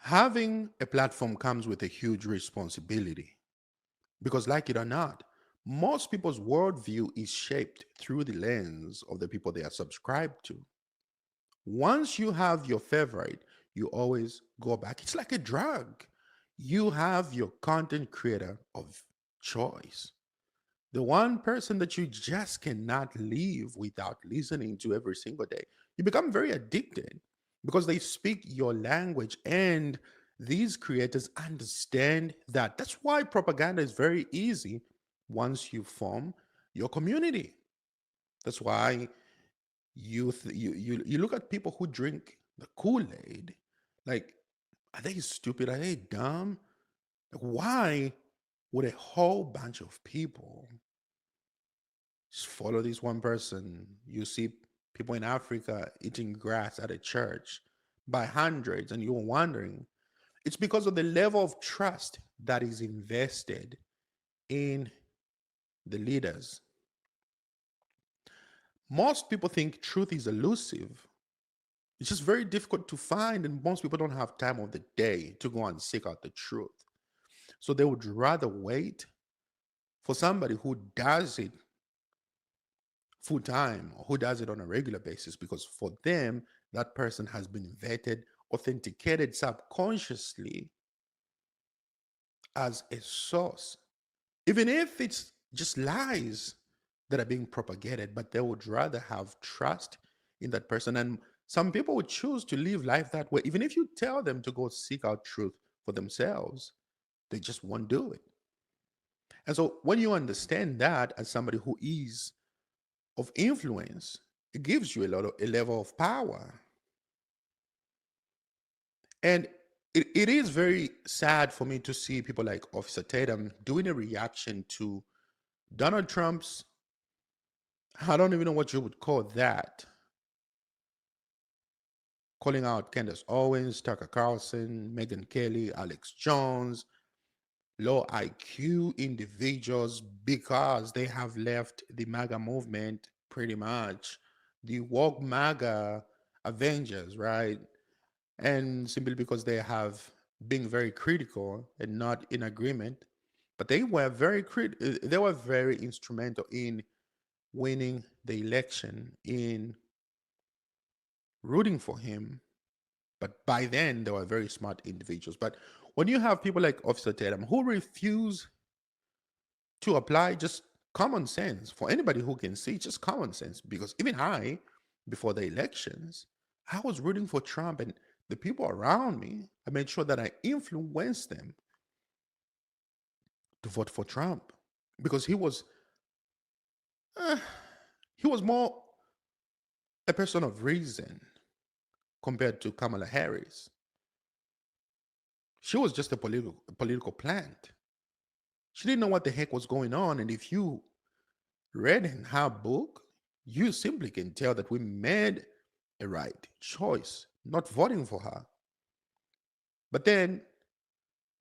Having a platform comes with a huge responsibility because, like it or not, most people's worldview is shaped through the lens of the people they are subscribed to. Once you have your favorite, you always go back. It's like a drug. You have your content creator of choice, the one person that you just cannot live without listening to every single day. You become very addicted because they speak your language, and these creators understand that. That's why propaganda is very easy once you form your community. That's why you look at people who drink the Kool-Aid, like, are they stupid? Are they dumb? Like, why would a whole bunch of people just follow this one person? You see people in Africa eating grass at a church by hundreds, and you're wondering. It's because of the level of trust that is invested in the leaders. Most people think truth is elusive. It's just very difficult to find, and most people don't have time of the day to go and seek out the truth. So they would rather wait for somebody who does it full time or who does it on a regular basis, because for them, that person has been vetted, authenticated subconsciously as a source, even if it's just lies that are being propagated, but they would rather have trust in that person. And some people would choose to live life that way. Even if you tell them to go seek out truth for themselves, they just won't do it. And so when you understand that as somebody who is of influence, it gives you a level of power. And it is very sad for me to see people like Officer Tatum doing a reaction to Donald Trump's, I don't even know what you would call that, calling out Candace Owens, Tucker Carlson, Megyn Kelly, Alex Jones, low IQ individuals because they have left the MAGA movement pretty much, the woke MAGA Avengers, right? And simply because they have been very critical and not in agreement, but they were very instrumental in winning the election, in rooting for him. But by then, they were very smart individuals. But when you have people like Officer Tatum who refuse to apply just common sense, for anybody who can see, just common sense, because even I, before the elections, I was rooting for Trump, and the people around me, I made sure that I influenced them to vote for Trump because uh, he was more a person of reason compared to Kamala Harris. She was just a political plant. She didn't know what the heck was going on. And if you read in her book, you simply can tell that we made a right choice not voting for her. But then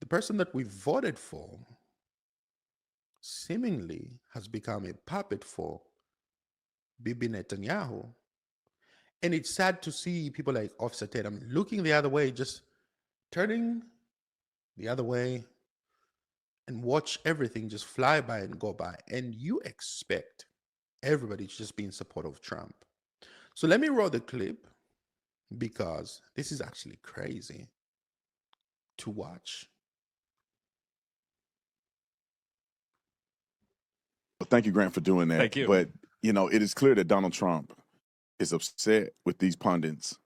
the person that we voted for seemingly has become a puppet for Bibi Netanyahu. And it's sad to see people like Officer Tatum looking the other way, just turning the other way and watch everything just fly by and go by. And you expect everybody to just be in support of Trump. So let me roll the clip because this is actually crazy to watch. Well, thank you, Grant, for doing that. Thank you. But, it is clear that Donald Trump is upset with these pundits.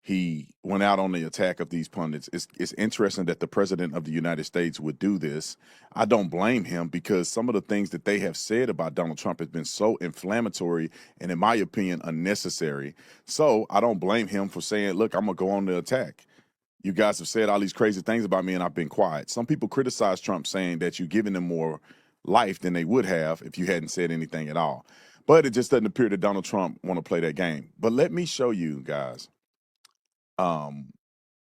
He went out on the attack of these pundits. It's interesting that the president of the United States would do this. I don't blame him because some of the things that they have said about Donald Trump has been so inflammatory and, in my opinion, unnecessary. So I don't blame him for saying, look, I'm going to go on the attack. You guys have said all these crazy things about me and I've been quiet. Some people criticize Trump saying that you're giving them more life than they would have if you hadn't said anything at all. But it just doesn't appear that Donald Trump want to play that game. But let me show you guys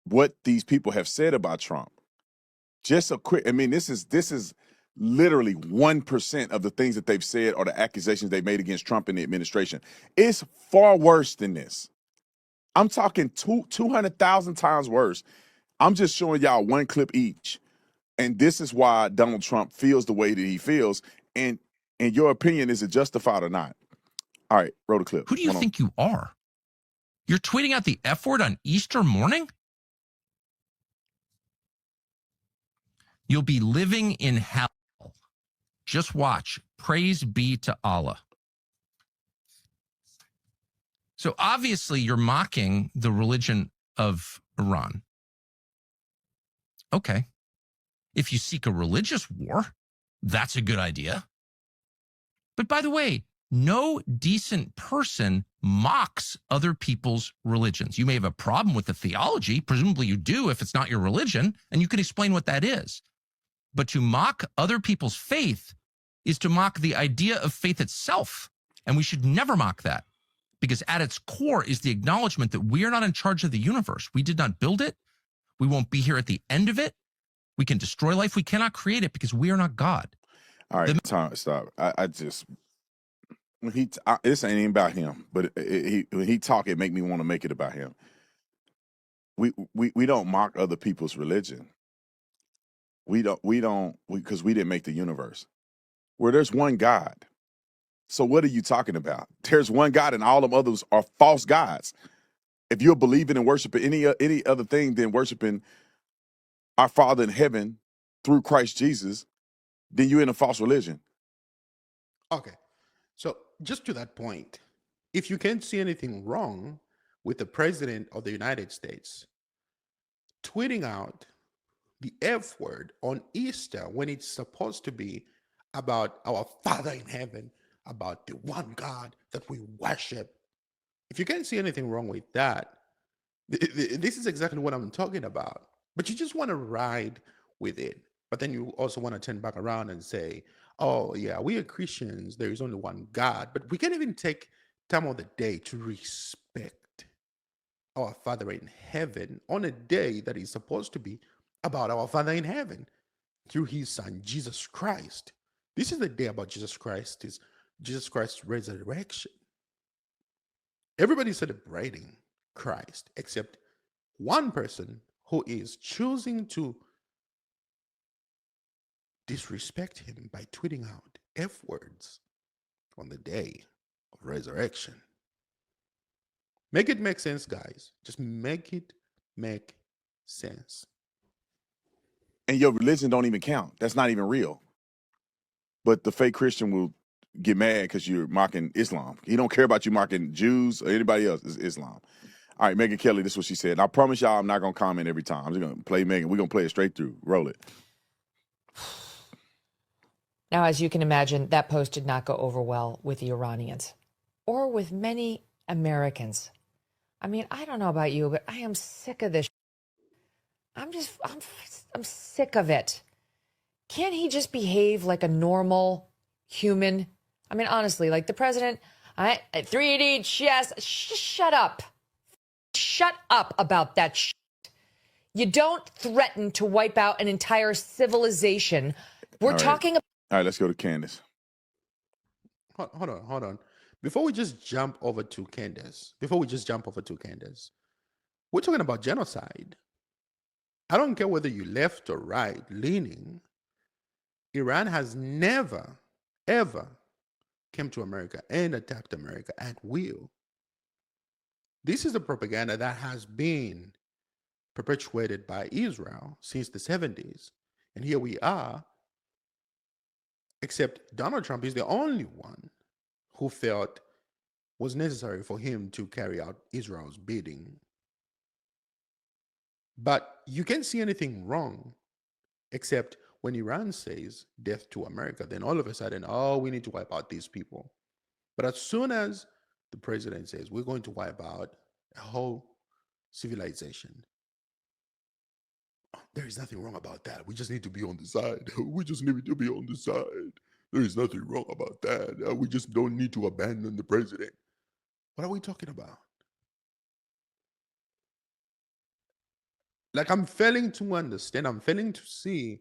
what these people have said about Trump. Just a quick, this is literally 1% of the things that they've said or the accusations they made against Trump and the administration. It's far worse than this. I'm talking 200,000 times worse. I'm just showing y'all one clip each. And this is why Donald Trump feels the way that he feels. And in your opinion, is it justified or not? All right, roll the clip. Who do you think you are? You're tweeting out the F word on Easter morning? You'll be living in hell. Just watch. Praise be to Allah. So obviously you're mocking the religion of Iran. Okay. If you seek a religious war, that's a good idea. But by the way, no decent person mocks other people's religions. You may have a problem with the theology. Presumably you do if it's not your religion, and you can explain what that is. But to mock other people's faith is to mock the idea of faith itself. And we should never mock that, because at its core is the acknowledgement that we are not in charge of the universe. We did not build it. We won't be here at the end of it. We can destroy life. We cannot create it because we are not God. All right, time, stop. I just, when this ain't even about him, but when he talk, it make me want to make it about him. We don't mock other people's religion. We don't because we didn't make the universe. Where there's one God. So what are you talking about? There's one God, and all them others are false gods. If you're believing and worshiping any other thing than worshiping our Father in heaven through Christ Jesus, then you're in a false religion. Okay. So just to that point, if you can't see anything wrong with the president of the United States tweeting out the F word on Easter when it's supposed to be about our Father in heaven, about the one God that we worship, if you can't see anything wrong with that, this is exactly what I'm talking about. But you just want to ride with it. But then you also want to turn back around and say, oh, yeah, we are Christians. There is only one God. But we can't even take time of the day to respect our Father in heaven on a day that is supposed to be about our Father in heaven through his Son, Jesus Christ. This is the day about Jesus Christ, is Jesus Christ's resurrection. Everybody's celebrating Christ except one person who is choosing to disrespect him by tweeting out F words on the day of resurrection. Make it make sense, guys. Just make it make sense. And your religion don't even count. That's not even real. But the fake Christian will get mad because you're mocking Islam. He don't care about you mocking Jews or anybody else. It's Islam. All right, Megyn Kelly, this is what she said. And I promise y'all I'm not going to comment every time. I'm just going to play Megyn. We're going to play it straight through. Roll it. Now, as you can imagine, that post did not go over well with the Iranians or with many Americans. I mean, I don't know about you, but I am sick of this. I'm sick of it. Can't he just behave like a normal human? I mean, honestly, like the president, 3D chess, shut up. Shut up about that shit. You don't threaten to wipe out an entire civilization. We're talking about... All right, let's go to Candace. Hold on. Before we just jump over to Candace, we're talking about genocide. I don't care whether you left or right leaning. Iran has never, ever came to America and attacked America at will. This is the propaganda that has been perpetuated by Israel since the 70s. And here we are, except Donald Trump is the only one who felt was necessary for him to carry out Israel's bidding. But you can't see anything wrong, except when Iran says death to America, then all of a sudden, oh, we need to wipe out these people. But as soon as the president says we're going to wipe out a whole civilization, there is nothing wrong about that. We just need to be on the side. We just need to be on the side. There is nothing wrong about that. We just don't need to abandon the president. What are we talking about? Like, I'm failing to understand. I'm failing to see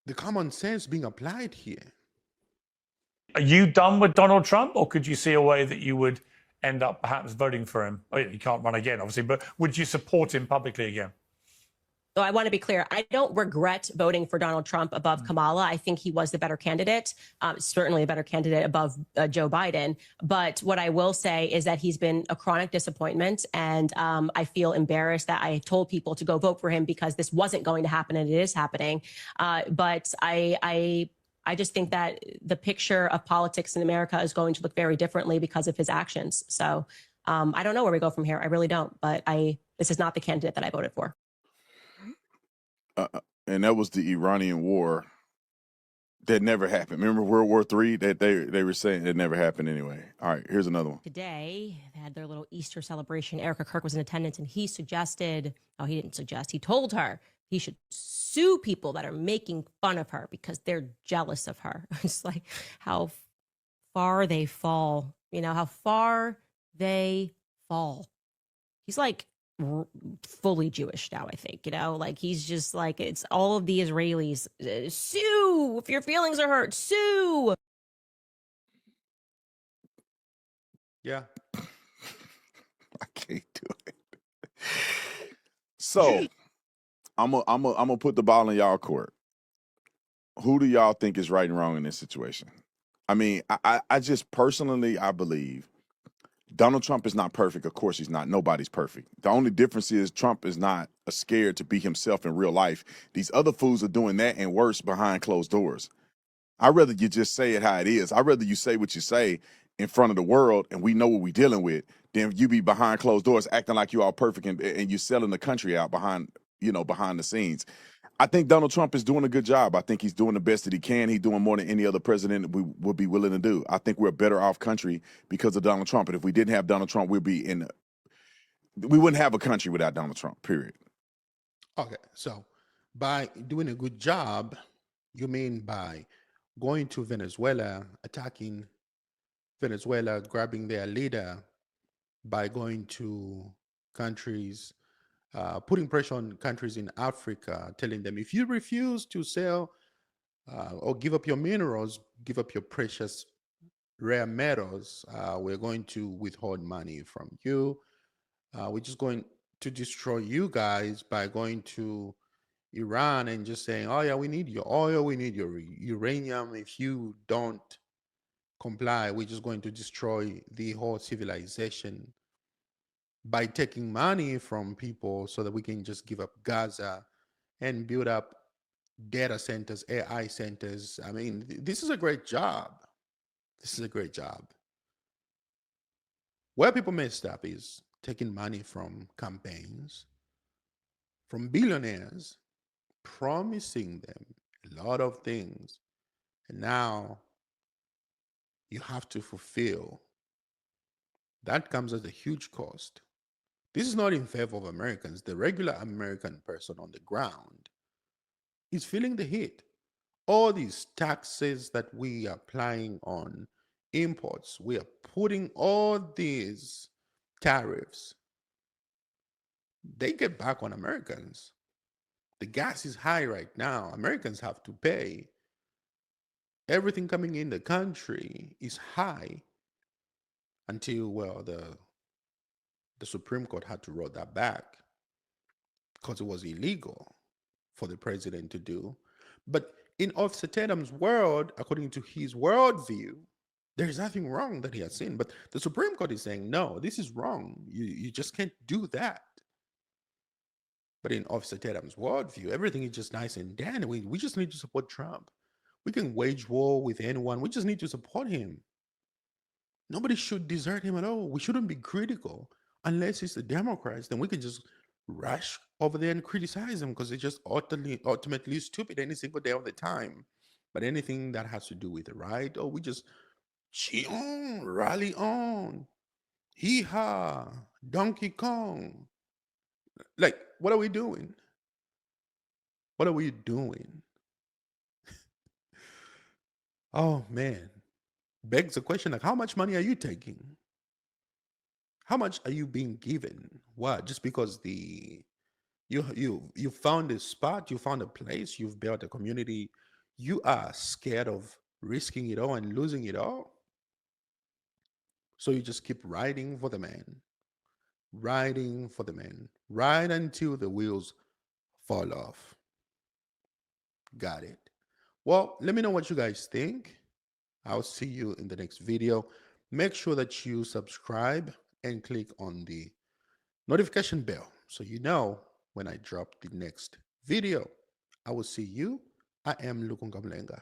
the common sense being applied here. Are you done with Donald Trump, or could you see a way that you would end up perhaps voting for him? Oh, yeah, he can't run again, obviously, but would you support him publicly again? So I want to be clear. I don't regret voting for Donald Trump above Kamala. I think he was the better candidate, certainly a better candidate above Joe Biden. But what I will say is that he's been a chronic disappointment. And I feel embarrassed that I told people to go vote for him because this wasn't going to happen and it is happening. But I just think that the picture of politics in America is going to look very differently because of his actions. So I don't know where we go from here. I really don't. But this is not the candidate that I voted for. And that was the Iranian war that never happened. Remember World War III that they were saying it never happened anyway. All right, here's another one. Today, they had their little Easter celebration. Erica Kirk was in attendance, and he told her he should sue people that are making fun of her because they're jealous of her. It's like how far they fall, how far they fall. He's like fully Jewish now, I think, like he's just like, it's all of the Israelis, sue if your feelings are hurt, sue. Yeah. I can't do it. So I'm gonna put the ball in y'all court. Who do y'all think is right and wrong in this situation? I mean, I just personally, I believe Donald Trump is not perfect. Of course he's not. Nobody's perfect. The only difference is Trump is not scared to be himself in real life. These other fools are doing that and worse behind closed doors. I'd rather you just say it how it is. I'd rather you say what you say in front of the world and we know what we're dealing with than you be behind closed doors acting like you all perfect and you selling the country out behind the scenes. I think Donald Trump is doing a good job. I think he's doing the best that he can. He's doing more than any other president we would be willing to do. I think we're a better off country because of Donald Trump. And if we didn't have Donald Trump, we wouldn't have a country without Donald Trump, period. Okay, so by doing a good job, you mean by going to Venezuela, attacking Venezuela, grabbing their leader, by going to countries, putting pressure on countries in Africa, telling them if you refuse to sell or give up your minerals, give up your precious rare metals, we're going to withhold money from you. We're just going to destroy you guys by going to Iran and just saying, oh yeah, we need your oil, we need your uranium. If you don't comply, we're just going to destroy the whole civilization by taking money from people so that we can just give up Gaza and build up data centers, AI centers. I mean, this is a great job. This is a great job. Where people messed up is taking money from campaigns, from billionaires, promising them a lot of things. And now you have to fulfill. That comes at a huge cost. This is not in favor of Americans. The regular American person on the ground is feeling the heat. All these taxes that we are applying on imports, we are putting all these tariffs. They get back on Americans. The gas is high right now. Americans have to pay. Everything coming in the country is high until, well, the Supreme Court had to roll that back because it was illegal for the president to do. But in Officer Tatum's world, according to his worldview, there's nothing wrong that he has seen. But the Supreme Court is saying, no, this is wrong. You just can't do that. But in Officer Tatum's worldview, everything is just nice and dandy. We just need to support Trump. We can wage war with anyone. We just need to support him. Nobody should desert him at all. We shouldn't be critical unless it's the Democrats. Then we can just rush over there and criticize them because they're just ultimately stupid any single day of the time. But anything that has to do with the right, oh, we just cheer on, rally on, hee-haw, Donkey Kong. Like, what are we doing? What are we doing? Oh, man. Begs the question, like, how much money are you taking? How much are you being given? What? Just because you found a spot, you found a place, you've built a community, you are scared of risking it all and losing it all? So you just keep riding for the man, riding for the man, right until the wheels fall off. Got it. Well, let me know what you guys think. I'll see you in the next video. Make sure that you subscribe and click on the notification bell so you know when I drop the next video. I will see you. I am Lukunga Mlenga.